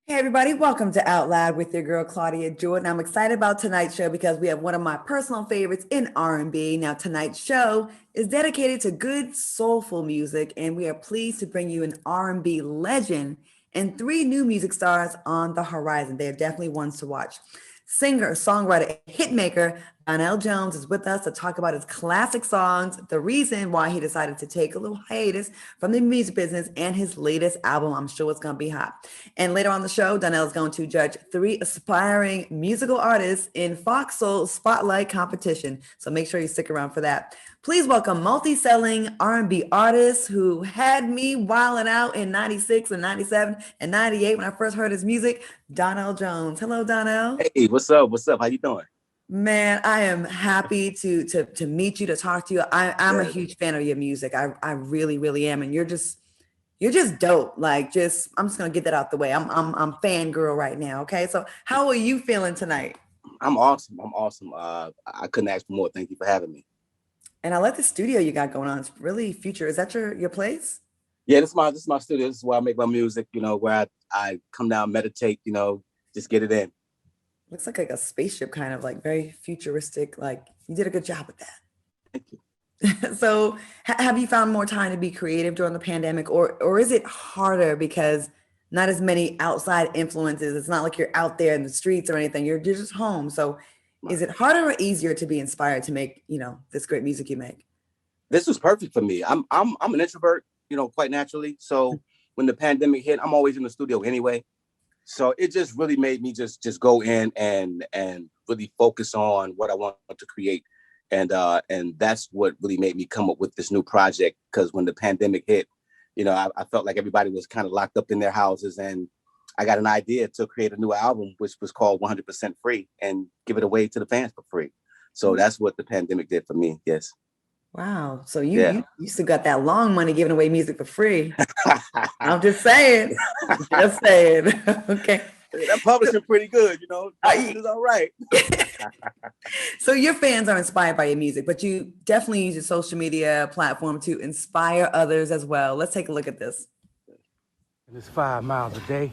Hey everybody, welcome to Out Loud with your girl Claudia Jordan. I'm excited about tonight's show because we have one of my personal favorites in R&B. Now tonight's show is dedicated to good soulful music and we are pleased to bring you an R&B legend and three new music stars on the horizon. They are definitely ones to watch. Singer, songwriter, hitmaker Donell Jones is with us to talk about his classic songs, the reason why he decided to take a little hiatus from the music business, and his latest album. I'm sure it's going to be hot. And later on the show, Donell is going to judge three aspiring musical artists in Fox Soul Spotlight competition. So make sure you stick around for that. Please welcome multi-selling R&B artist who had me wilding out in 96 and 97 and 98 when I first heard his music, Donell Jones. Hello, Donell. Hey, what's up? What's up? How you doing? Man, I am happy to meet you, to talk to you. I'm a Good. huge fan of your music. I really, really am. And you're just dope. Like just I'm just gonna get that out the way. I'm fangirl right now. Okay. So how are you feeling tonight? I'm awesome. I'm awesome. I couldn't ask for more. Thank you for having me. And I like the studio you got going on. It's really future. Is that your place? Yeah, this is my studio. This is where I make my music. Where I come down, meditate. Just get it in. Looks like a spaceship, kind of like very futuristic. Like you did a good job with Thank you. that. So have you found more time to be creative during the pandemic, or is it harder because not as many outside influences? It's not like you're out there in the streets or anything. You're just home. So is it harder or easier to be inspired to make, this great music you make? This was perfect for me. I'm an introvert. Quite naturally. So when the pandemic hit, I'm always in the studio anyway. So it just really made me just go in and really focus on what I want to create. And that's what really made me come up with this new project. Because when the pandemic hit, I felt like everybody was kind of locked up in their houses, and I got an idea to create a new album, which was called 100% Free, and give it away to the fans for free. So that's what the pandemic did for me. Yes. Wow. So you Yeah. you still got that long money giving away music for free. I'm just saying. Just saying. Okay. That publishing pretty good, publishing I- is all right. so your fans are inspired by your music, but you definitely use your social media platform to inspire others as well. Let's take a look at this. And it's 5 miles a day,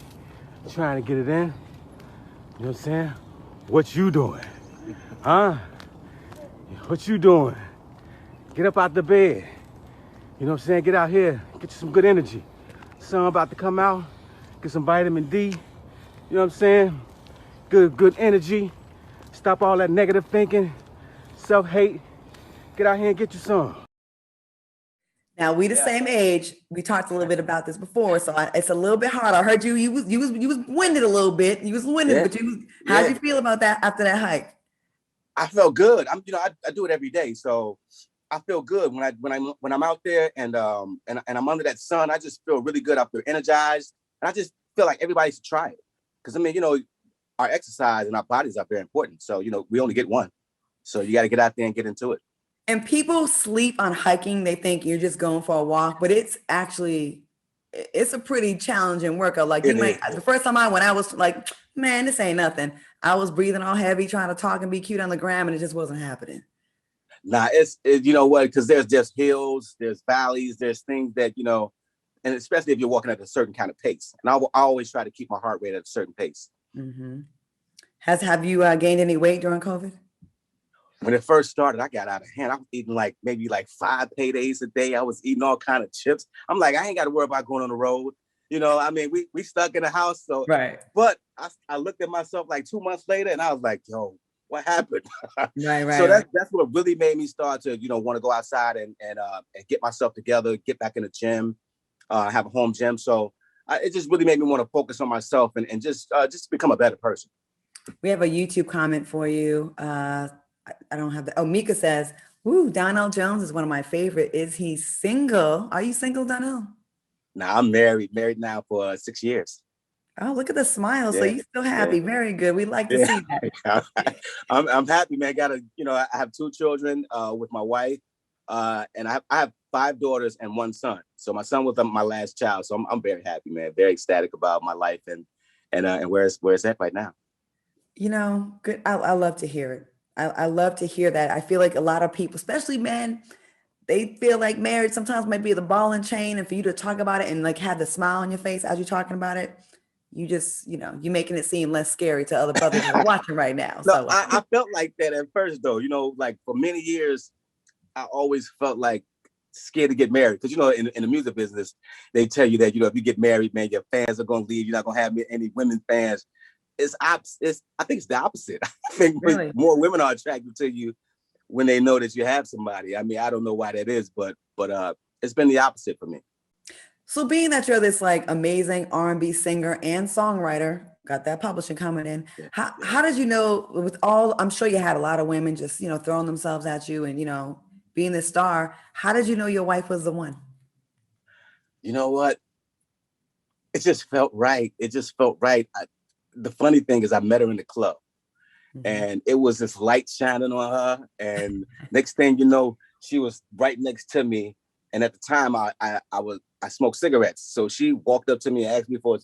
trying to get it in. You know what I'm saying? What you doing? Huh? What you doing? Get up out the bed. You know what I'm saying? Get out here, get you some good energy. Sun about to come out, get some vitamin D. You know what I'm saying? Good energy. Stop all that negative thinking, self-hate. Get out here and get you some. Now we the same age. We talked a little bit about this before, so it's a little bit hard. I heard you was winded a little bit. You was winded, Yeah. but how'd Yeah. you feel about that after that hike? I felt good. I do it every day, so I feel good when I'm out there and I'm under that sun. I just feel really good. I feel energized, and I just feel like everybody should try it. Because our exercise and our bodies are very important. So we only get one, so you got to get out there and get into it. And people sleep on hiking. They think you're just going for a walk, but it's a pretty challenging workout. Like It is. the first time I went, I was like, man, this ain't nothing. I was breathing all heavy, trying to talk and be cute on the gram, and it just wasn't happening. Nah, it's you know what? Because there's just hills, there's valleys, there's things that and especially if you're walking at a certain kind of pace. And I always try to keep my heart rate at a certain pace. Mm-hmm. Have you gained any weight during COVID? When it first started, I got out of hand. I was eating maybe 5 paydays a day. I was eating all kind of chips. I'm like, I ain't got to worry about going on the road. We stuck in the house. So, Right. But I looked at myself 2 months later, and I was like, yo, what happened? Right. So that's what really made me start to want to go outside and get myself together, get back in the gym, have a home gym. So it just really made me want to focus on myself and just become a better person. We have a YouTube comment for you. I don't have that. Oh, Mika says, "Woo, Donell Jones is one of my favorite. Is he single? Are you single, Donell?" Now I'm married now for 6 years. Oh, look at the smile. So Yeah, you're still happy. yeah. Very good. We like to see that. I'm happy, man. I have 2 children with my wife, and I have 5 daughters and 1 son. So my son was my last child. So I'm very happy, man. Very ecstatic about my life and where it's at right now. Good. I love to hear it. I love to hear that. I feel like a lot of people, especially men, they feel like marriage sometimes might be the ball and chain. And for you to talk about it and have the smile on your face as you're talking about it, you just, you're making it seem less scary to other brothers that are watching right now. No, So I felt like that at first, though. Like for many years, I always felt like scared to get married because in the music business, they tell you that if you get married, man, your fans are gonna leave. You're not gonna have any women fans. I think it's the opposite. I think really, more women are attracted to you when they know that you have somebody. I mean, I don't know why that is, but it's been the opposite for me. so being that you're this like amazing R&B singer and songwriter, got that publishing coming in. Yeah, How did you know with all? I'm sure you had a lot of women just throwing themselves at you and being the star. How did you know your wife was the one? You know what? It just felt right. It just felt right. The funny thing is, I met her in the club. Mm-hmm. And it was this light shining on her. And next thing you know, she was right next to me. And at the time, I smoked cigarettes. So she walked up to me and asked me for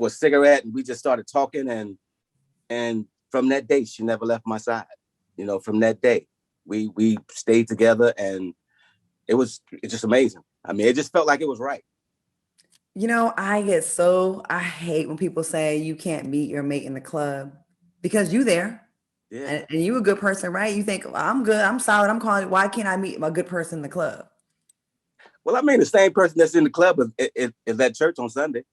a cigarette, and we just started talking. And from that day, she never left my side. From that day, we stayed together, and it's just amazing. I mean, it just felt like it was right. I hate when people say you can't meet your mate in the club because you there. Yeah. And you a good person, right? You think, well, I'm good, I'm solid, I'm calling. Why can't I meet a good person in the club? Well, I mean, the same person that's in the club is at church on Sunday.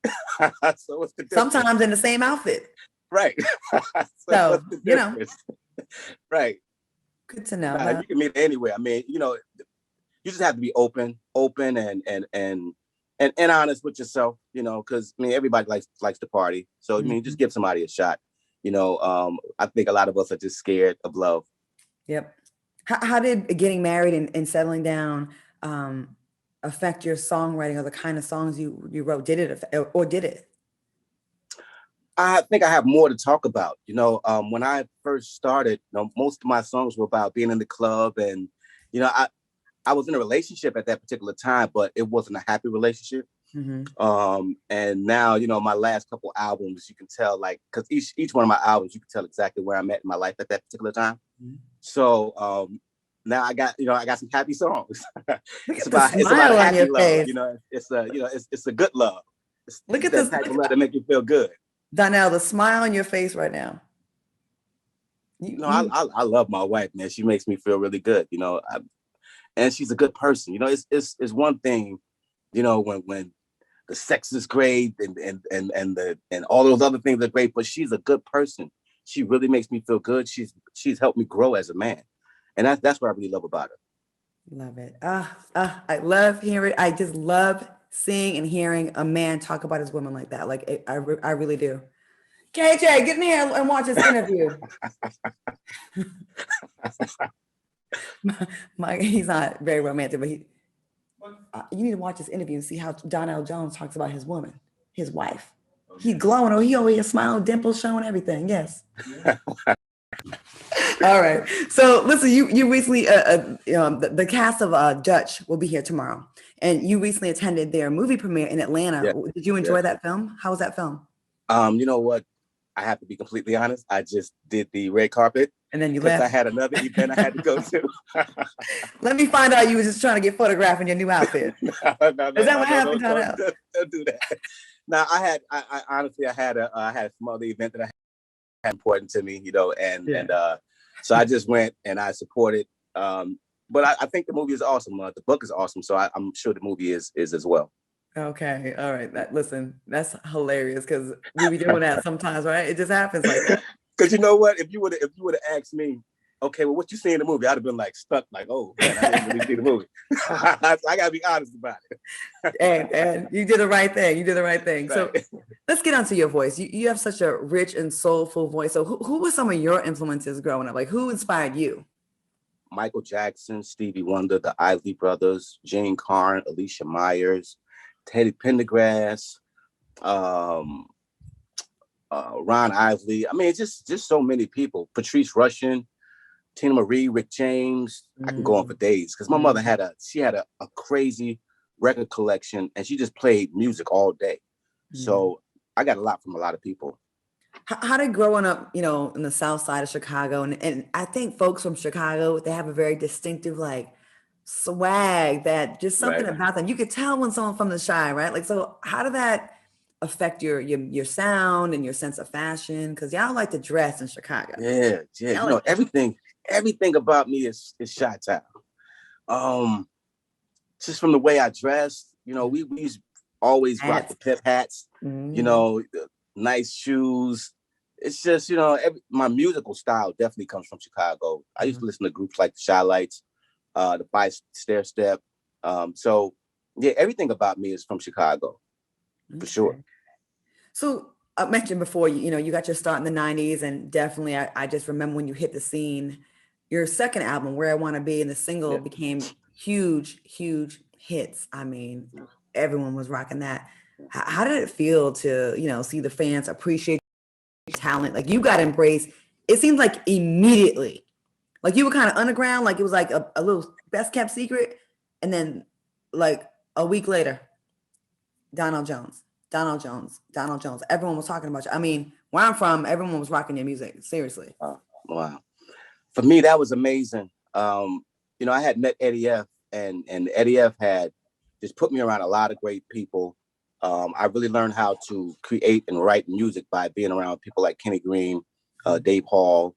So what's the difference? Sometimes in the same outfit. Right. So Right. Good to know. You can meet anywhere. I mean, you just have to be open and honest with yourself, because I mean, everybody likes to party. So I mean, just give somebody a shot. I think a lot of us are just scared of love. Yep. How did getting married and settling down affect your songwriting or the kind of songs you wrote? Did it? I think I have more to talk about. When I first started, most of my songs were about being in the club, and I was in a relationship at that particular time, but it wasn't a happy relationship. Mm-hmm. And now, my last couple albums, you can tell, like, because each one of my albums, you can tell exactly where I'm at in my life at that particular time. Mm-hmm. So now I got some happy songs. It's about a happy love. It's a good love. Look at that this type of love that make you feel good. Donell, the smile on your face right now. I love my wife, man. She makes me feel really good. And she's a good person. It's one thing, when the sex is great and all those other things are great, but she's a good person. She really makes me feel good. She's helped me grow as a man. And that's what I really love about her. Love it. I love hearing. I just love seeing and hearing a man talk about his woman like that. Like I really do. KJ, get in here and watch this interview. He's not very romantic, but you need to watch this interview and see how Donell Jones talks about his woman, his wife. Okay. He's glowing, or he over here smiling, dimples showing, everything. Yes. Yeah. All right. So listen, you recently, the cast of Dutch will be here tomorrow, and you recently attended their movie premiere in Atlanta. Yeah. Did you enjoy that film? How was that film? You know what? I have to be completely honest. I just did the red carpet. And then you left. I had another event I had to go to. Let me find out you were just trying to get photographed in your new outfit. No, Is that what happened? Don't do that. Now, I honestly had a some other event that I had important to me, and so I just went and I supported. But I think the movie is awesome. The book is awesome, so I'm sure the movie is as well. Okay, all right. Listen, that's hilarious because we be doing that sometimes, right? It just happens like that. Because you know what? If you would have asked me, okay, well, what you see in the movie, I'd have been like stuck, like, oh man, I didn't really see the movie. So I gotta be honest about it. And you did the right thing. You did the right thing. Right. So let's get onto your voice. You have such a rich and soulful voice. So who were some of your influences growing up? Like, who inspired you? Michael Jackson, Stevie Wonder, the Isley Brothers, Jane Carn, Alicia Myers, Teddy Pendergrass, Ron Isley. I mean, just so many people. Patrice Rushen, Tina Marie, Rick James. I can go on for days because my mother had a crazy record collection, and she just played music all day. So I got a lot from a lot of people. How did growing up, in the South Side of Chicago, and I think folks from Chicago, they have a very distinctive swag that just something about them. You could tell when someone from the Chi, right? Like, so how did that affect your sound and your sense of fashion? Because y'all like to dress in Chicago. Yeah. Y'all You know, like everything about me is Chi-Town. Just from the way I dress, you know, we used to always rock the pip hats, you know, the nice shoes. It's just, you know, my musical style definitely comes from Chicago. I used to listen to groups like the Shy Lights, the Five Stair Step. So yeah, everything about me is from Chicago, for sure. So I mentioned before, you know, you got your start in the 90s, and definitely I just remember when you hit the scene, your second album, Where I Want to Be, and the single became huge hits. I mean, everyone was rocking that. How did it feel to, you know, see the fans appreciate your talent? Like, you got embraced, it seems like immediately. Like, you were kind of underground, like it was like a little best kept secret. And then like a week later, Donell Jones. Everyone was talking about you. I mean, where I'm from, everyone was rocking your music. Seriously. Wow. For me, that was amazing. You know, I had met Eddie F, and Eddie F had just put me around a lot of great people. I really learned how to create and write music by being around people like Kenny Green, Dave Hall.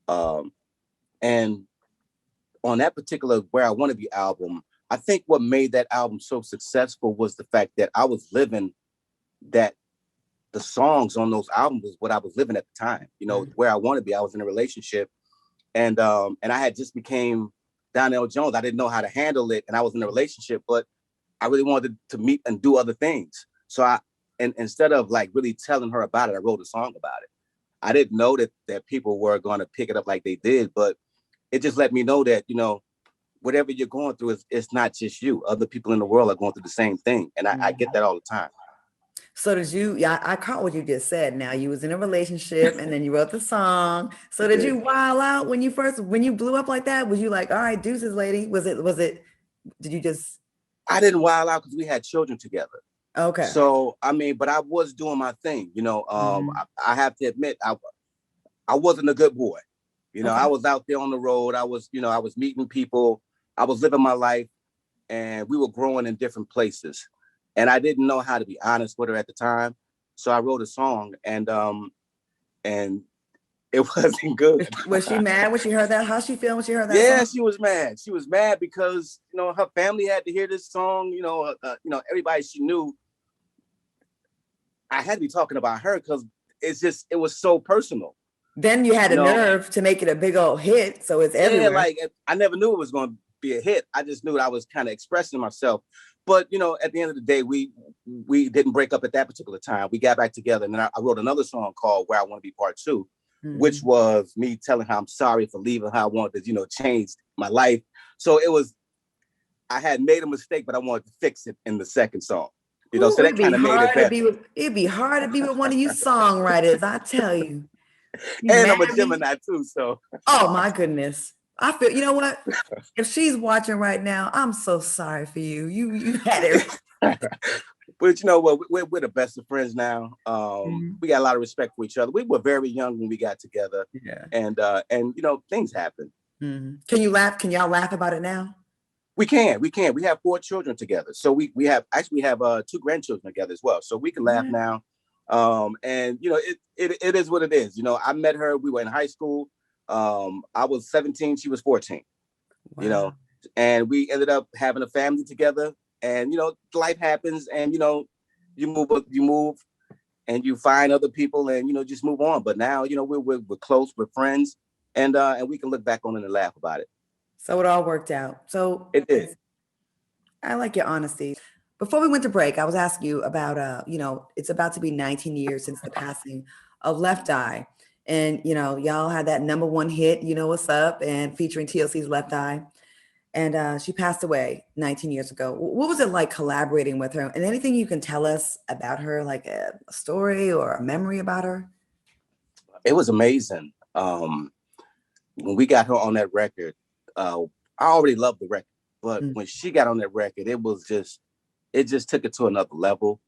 And on that particular Where I Want to Be album, I think what made that album so successful was the fact that I was living that the songs on those albums was what I was living at the time. You know, Where I Want to Be, I was in a relationship, and I had just became Donell Jones. I didn't know how to handle it, and I was in a relationship, but I really wanted to meet and do other things. So instead of like really telling her about it, I wrote a song about it. I didn't know that people were going to pick it up like they did, but it just let me know that, you know, whatever you're going through, it's not just you. Other people in the world are going through the same thing, and I get that all the time. So did you? Yeah, I caught what you just said. Now, you was in a relationship, and then you wrote the song. So did you wild out when you blew up like that? Was you like, all right, deuces, lady? Was it? Did you just? I didn't wild out because we had children together. Okay. So I mean, but I was doing my thing. You know, I have to admit, I wasn't a good boy. You know, I was out there on the road. I was meeting people. I was living my life, and we were growing in different places. And I didn't know how to be honest with her at the time. So I wrote a song, and it wasn't good. Was she mad when she heard that? How'd she feel when she heard that Yeah, song? she was mad. She was mad because, you know, her family had to hear this song. You know, everybody she knew. I had to be talking about her because it was so personal. Then you had the nerve to make it a big old hit, so it's everywhere. Yeah, like I never knew it was going to be a hit. I just knew that I was kind of expressing myself. But, you know, at the end of the day, we didn't break up at that particular time. We got back together, and then I wrote another song called Where I Want to Be Part 2, which was me telling her I'm sorry for leaving her. I wanted to, you know, change my life. So I had made a mistake, but I wanted to fix it in the second song. You know, so that kind of made it better. It'd be hard to be with one of you songwriters, I tell you. And I'm a Gemini too, so. Oh my goodness. I feel, you know what? If she's watching right now, I'm so sorry for you. You had it. But you know what? We're the best of friends now. We got a lot of respect for each other. We were very young when we got together. Yeah. And you know, things happen. Can you laugh? Can y'all laugh about it now? We can. We have 4 children together. So we have 2 grandchildren together as well. So we can laugh now. And you know, it is what it is. You know, I met her, we were in high school. I was 17, she was 14. Wow. You know, and we ended up having a family together. And you know, life happens, and you know, you move and you find other people, and you know, just move on. But now, you know, we're close, we're friends, and we can look back on it and laugh about it. So it all worked out. So it did. I like your honesty. Before we went to break, I was asking you about, you know, it's about to be 19 years since the passing of Left Eye. And, you know, y'all had that #1 hit, You Know What's Up, and featuring TLC's Left Eye. And she passed away 19 years ago. What was it like collaborating with her? And anything you can tell us about her, like a story or a memory about her? It was amazing. When we got her on that record, I already loved the record. But when she got on that record, it just took it to another level.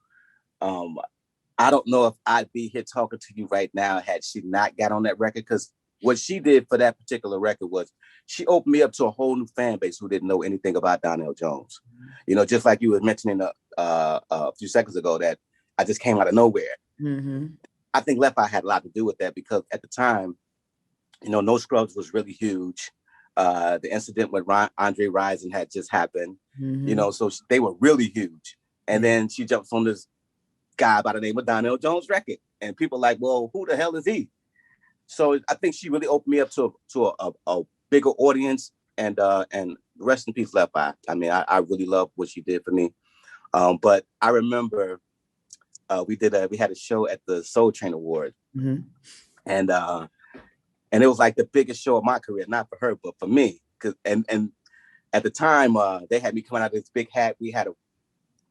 I don't know if I'd be here talking to you right now had she not got on that record, because what she did for that particular record was she opened me up to a whole new fan base who didn't know anything about Donell Jones. You know, just like you were mentioning a few seconds ago, that I just came out of nowhere. Mm-hmm. I think Left Eye had a lot to do with that because at the time, No Scrubs was really huge. The incident with Andre Rison had just happened, Mm-hmm. so they were really huge. And Yeah. then she jumps on this guy by the name of Donell Jones record, and people like, well, who the hell is he? So I think she really opened me up to a bigger audience, and rest in peace, Left Eye. I mean, I really love what she did for me. But I remember we had a show at the Soul Train Award, Mm-hmm. and it was like the biggest show of my career, not for her, but for me. And at the time, they had me coming out of this big hat. We had a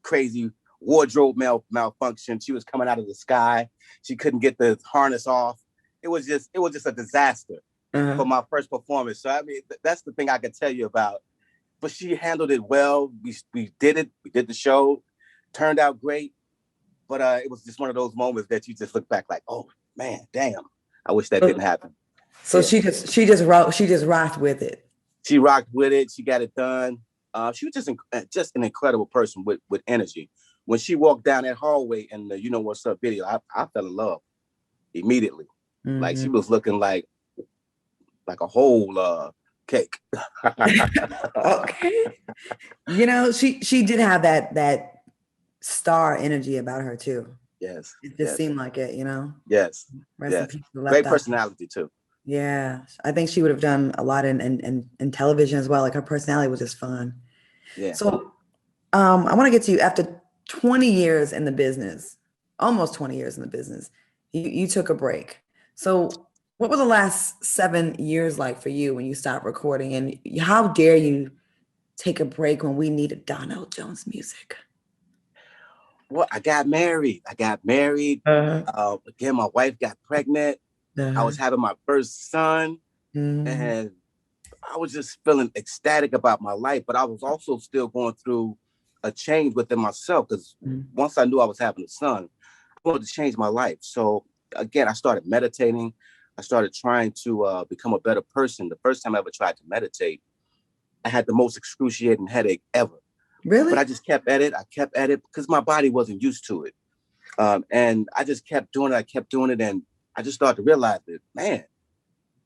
crazy wardrobe malfunction. She was coming out of the sky. She couldn't get the harness off. It was just a disaster for my first performance. So I mean, that's the thing I can tell you about. But she handled it well. We did it. We did the show. Turned out great. But it was just one of those moments that you just look back like, oh man, damn. I wish that didn't happen. So she just rocked with it. She rocked with it. She got it done. She was just an incredible person with energy. When she walked down that hallway in the You Know What's Up video, I fell in love immediately. Mm-hmm. Like she was looking like a whole cake. Okay. She did have that star energy about her too. Yes. It just seemed like it, Yes. Yes. Great personality too. Yeah. I think she would have done a lot in television as well. Like her personality was just fun. Yeah. So I want to get to you after 20 years in the business, almost 20 years in the business, you took a break. So what were the last 7 years like for you when you stopped recording, and how dare you take a break when we needed Donell Jones music? Well, I got married. Again, my wife got pregnant. I was having my first son, and I was just feeling ecstatic about my life, but I was also still going through a change within myself because once I knew I was having a son, I wanted to change my life. So again, I started meditating. I started trying to become a better person. The first time I ever tried to meditate, I had the most excruciating headache ever. Really? But I just kept at it. Because my body wasn't used to it. And I just kept doing it. And I just started to realize that, man,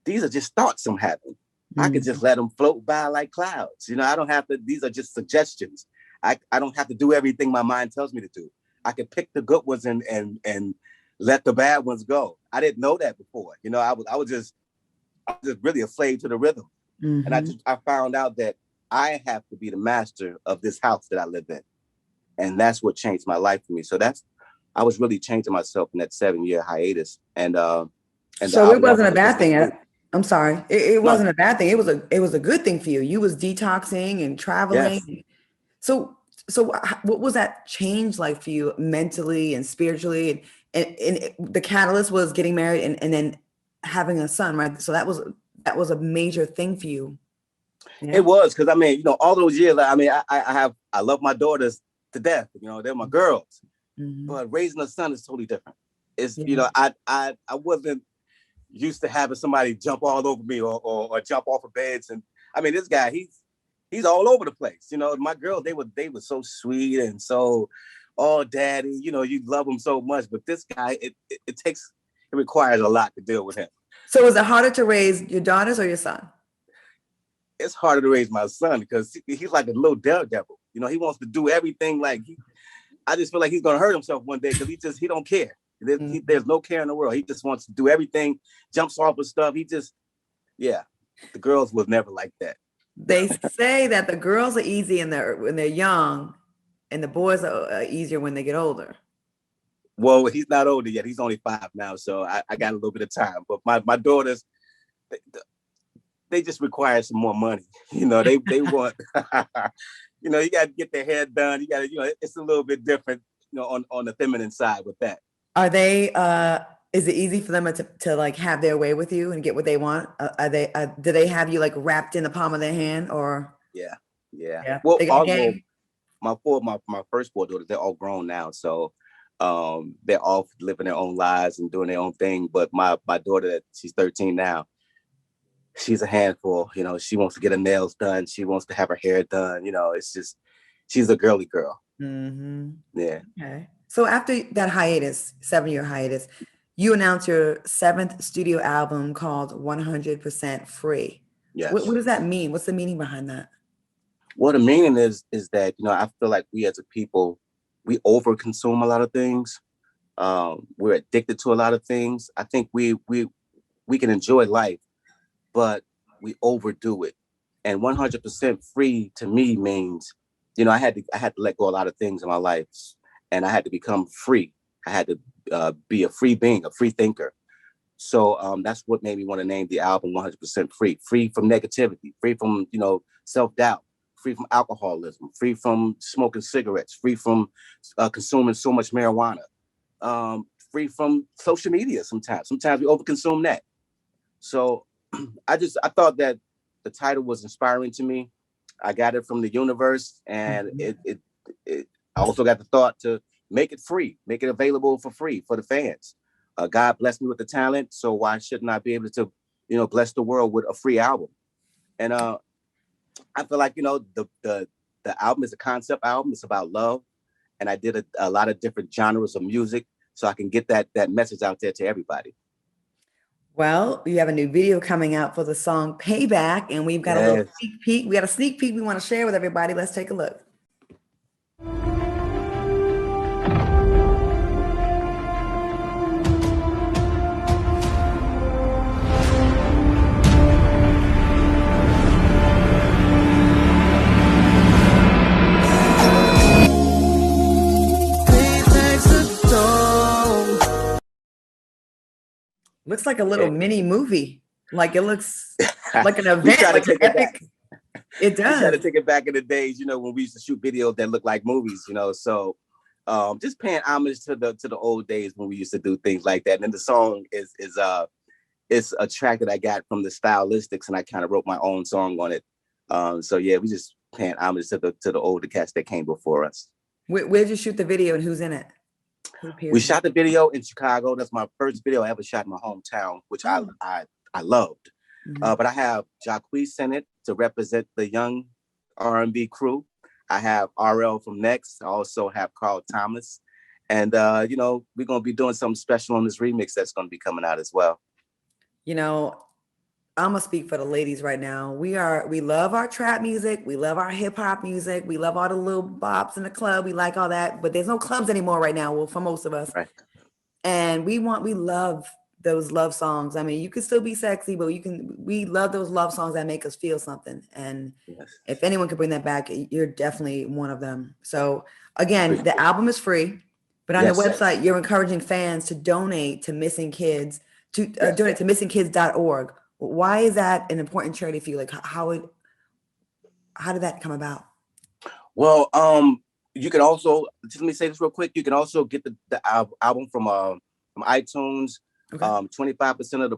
these are just thoughts I'm having. I could just let them float by like clouds. I don't have to, these are just suggestions. I don't have to do everything my mind tells me to do. I can pick the good ones and let the bad ones go. I didn't know that before. I was just really a slave to the rhythm. And I found out that I have to be the master of this house that I live in. And that's what changed my life for me. So I was really changing myself in that 7-year hiatus. And so it wasn't a bad thing. I'm sorry. It wasn't a bad thing. It was a good thing for you. You was detoxing and traveling. Yes. So what was that change like for you mentally and spiritually? And the catalyst was getting married and then having a son, right? So that was a major thing for you. Yeah. It was, because I mean, all those years, I love my daughters to death. They're my girls. But raising a son is totally different. It's I wasn't used to having somebody jump all over me or jump off of beds. And I mean, this guy, he's all over the place. My girls, they were so sweet and so, oh, daddy, you love him so much. But this guy, it requires a lot to deal with him. So was it harder to raise your daughters or your son? It's harder to raise my son because he's like a little daredevil. He wants to do everything. I just feel like he's going to hurt himself one day because he don't care. There's no care in the world. He just wants to do everything, jumps off of stuff. The girls was never like that. They say that the girls are easy when they're young, and the boys are easier when they get older. Well, he's not older yet. He's only 5 now, so I got a little bit of time. But my daughters, they just require some more money. They want, you got to get their hair done. You got to, it's a little bit different, on the feminine side with that. Are they, is it easy for them to like have their way with you and get what they want? Do they have you like wrapped in the palm of their hand or? Yeah. Well, my first 4 daughters, they're all grown now. So they're all living their own lives and doing their own thing. But my daughter, she's 13 now, she's a handful. She wants to get her nails done. She wants to have her hair done. It's just, she's a girly girl. Mm-hmm. Yeah. Okay. So after that hiatus, 7-year hiatus, you announced your 7th studio album called 100% Free. Yes. What does that mean? What's the meaning behind that? Well, the meaning is that, I feel like we as a people, we overconsume a lot of things. We're addicted to a lot of things. I think we can enjoy life, but we overdo it. And 100% free to me means, I had to let go of a lot of things in my life, and I had to become free. I had to be a free being, a free thinker. So that's what made me want to name the album 100% Free. Free from negativity, free from, self-doubt, free from alcoholism, free from smoking cigarettes, free from consuming so much marijuana, free from social media sometimes. Sometimes we overconsume that. So I thought that the title was inspiring to me. I got it from the universe, and I also got the thought to make it free, make it available for free for the fans. God blessed me with the talent, so why shouldn't I be able to, bless the world with a free album? And I feel like, the album is a concept album. It's about love, and I did a lot of different genres of music so I can get that message out there to everybody. Well, you have a new video coming out for the song Payback, and we've got a little sneak peek. We got a sneak peek we want to share with everybody. Let's take a look. Looks like a little mini movie. Like it looks like an event, like an epic. It does. I try to take it back in the days, when we used to shoot videos that look like movies, So just paying homage to the old days when we used to do things like that. And then the song is a track that I got from the Stylistics, and I kind of wrote my own song on it. So yeah, we just paying homage to the older cats that came before us. Where'd you shoot the video, and who's in it? We shot the video in Chicago. That's my first video I ever shot in my hometown, which I loved. Mm-hmm. But I have Jacquees in it to represent the young R&B crew. I have RL from Next. I also have Carl Thomas. And, we're going to be doing something special on this remix that's going to be coming out as well. I'm going to speak for the ladies right now. We love our trap music. We love our hip hop music. We love all the little bops in the club. We like all that, but there's no clubs anymore right now. Well, for most of us. Right. And we love those love songs. I mean, you can still be sexy, but we love those love songs that make us feel something. And if anyone could bring that back, you're definitely one of them. So again, the album is free, but on the website, you're encouraging fans to donate to missing kids, donate to missingkids.org. Why is that an important charity for you? Like how did that come about? Well, you can also, let me say this real quick. You can also get the album from iTunes. Okay. 25% of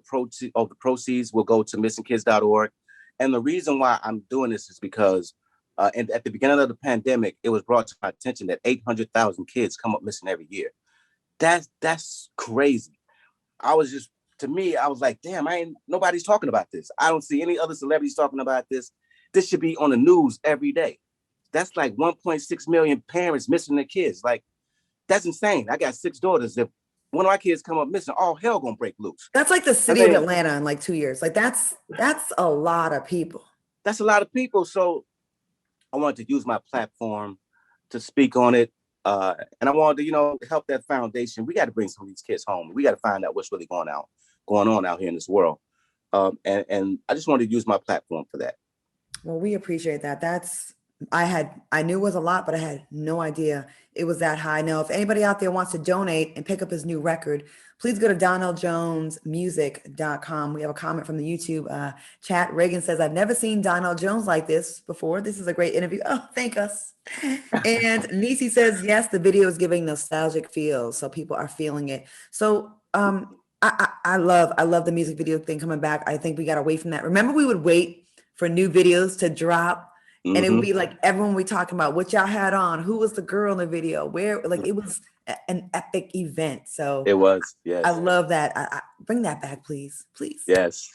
the proceeds will go to missingkids.org. And the reason why I'm doing this is because at the beginning of the pandemic, it was brought to my attention that 800,000 kids come up missing every year. That's crazy. To me, I was like, damn, nobody's talking about this. I don't see any other celebrities talking about this. This should be on the news every day. That's like 1.6 million parents missing their kids. Like, that's insane. I got 6 daughters. If one of my kids come up missing, all hell gonna break loose. That's like the city of Atlanta in like 2 years. Like that's a lot of people. That's a lot of people. So I wanted to use my platform to speak on it. And I wanted to, help that foundation. We got to bring some of these kids home. We got to find out what's really going on out here in this world. And I just wanted to use my platform for that. Well, we appreciate that. I knew it was a lot, but I had no idea it was that high. Now, if anybody out there wants to donate and pick up his new record, please go to DonellJonesMusic.com. We have a comment from the YouTube chat. Reagan says, I've never seen Donell Jones like this before. This is a great interview. Oh, thank us. And Nisi says, yes, the video is giving nostalgic feels. So people are feeling it. So I love the music video thing coming back. I think we got away from that. Remember, we would wait for new videos to drop. And it would be like everyone we talking about what y'all had on, who was the girl in the video, where, like, it was an epic event. So it was, yes. I love that. I bring that back, please. Yes.